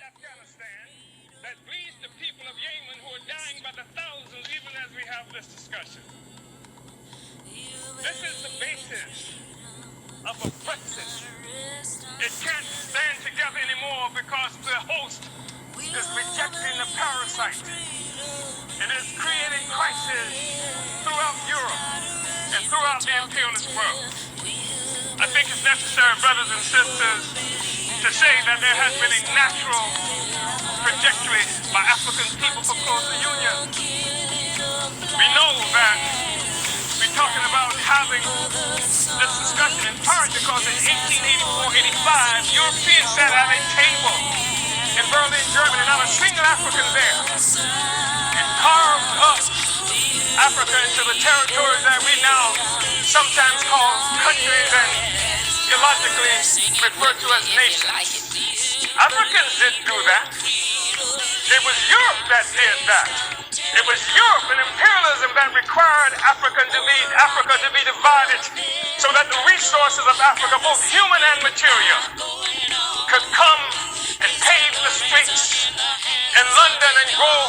Afghanistan that bleeds the people of Yemen who are dying by the thousands even as we have this discussion. This is the basis of a Brexit. It can't stand together anymore because the host is rejecting the parasite. It is creating crisis throughout Europe and throughout the imperialist world. I think it's necessary, brothers and sisters, to say that there has been a natural trajectory by African people for closer union. We know that we're talking about having this discussion in part because in 1884-85, Europeans sat at a table in Berlin, Germany, not a single African there, and carved up Africa into the territories that we now sometimes call countries and illogically refer to as nations. Africans didn't do that. It was Europe that did that. It was Europe and imperialism that required Africa to be divided so that the resources of Africa, both human and material, could come and pave the streets in London and grow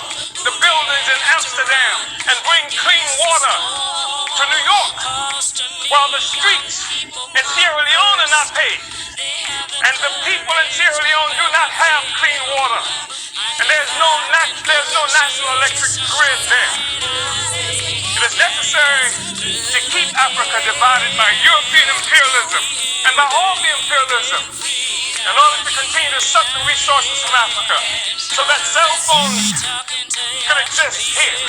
the buildings in Amsterdam and bring clean water to New York, while the streets in Sierra Leone are not paved, and the people in Sierra Leone do not have clean water, and there's no national electric grid there. It is necessary to keep Africa divided by European imperialism and by all the imperialism in order to continue to suck the resources from Africa so that cell phones could exist here,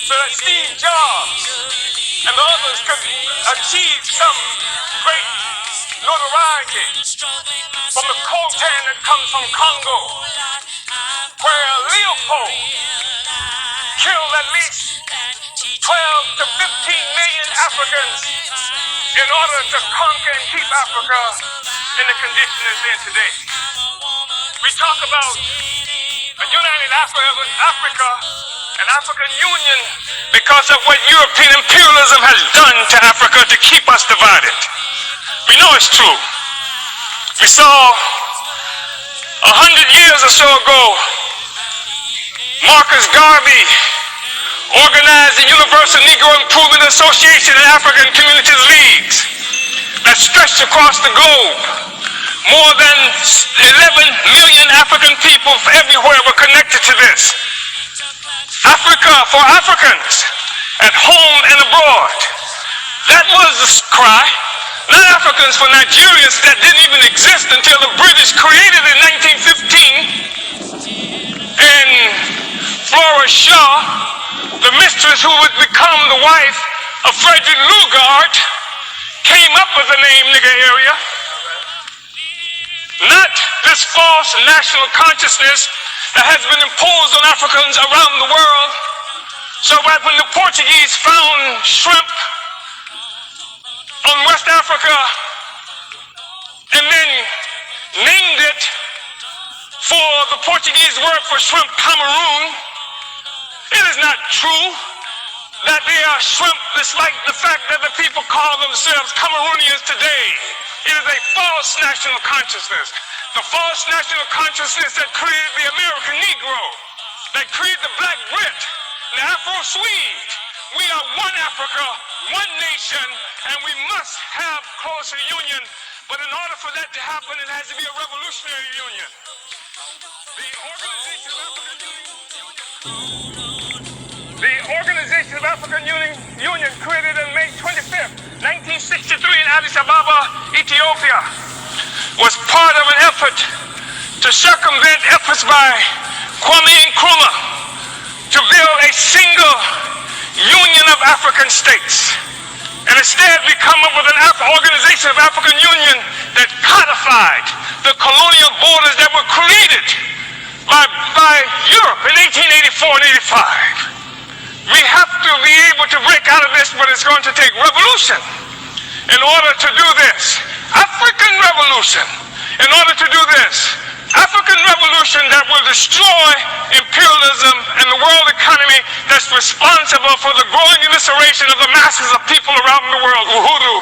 so that Steve Jobs and the others could achieve some great notoriety from the coltan that comes from Congo, where Leopold killed at least 12 to 15 million Africans in order to conquer and keep Africa in the condition it's in today. We talk about a united Africa, an African Union, because of what European imperialism has done to Africa to keep us divided. We know it's true. We saw 100 years or so ago, Marcus Garvey organized the Universal Negro Improvement Association and African Communities Leagues that stretched across the globe. More than 11 million African people everywhere were connected to this. Africa for Africans, at home and abroad. That was the cry. Not Africans for Nigerians that didn't even exist until the British created in 1915. And Flora Shaw, the mistress who would become the wife of Frederick Lugard, came up with the name Nigger Area. Not this false national consciousness that has been imposed on Africans around the world, so that when the Portuguese found shrimp on West Africa and then named it for the Portuguese word for shrimp, Cameroon, it is not true that they are shrimp, despite the fact that the people call themselves Cameroonians today. It is a false national consciousness. The false national consciousness that created the American Negro, that created the Black Brit, the Afro-Swede. We are one Africa, one nation, and we must have closer union. But in order for that to happen, it has to be a revolutionary union. The Organization of African Union, created on May 25th, 1963 in Addis Ababa, Ethiopia, was part of an effort to circumvent efforts by Kwame Nkrumah to build a single union of African states. And instead we come up with an Organization of African Union that codified the colonial borders that were created by Europe in 1884 and 85. We have to be able to break out of this, but it's going to take revolution in order to do this. African revolution in order to do this. African revolution that will destroy imperialism and the world economy that's responsible for the growing evisceration of the masses of people around the world. Uhuru.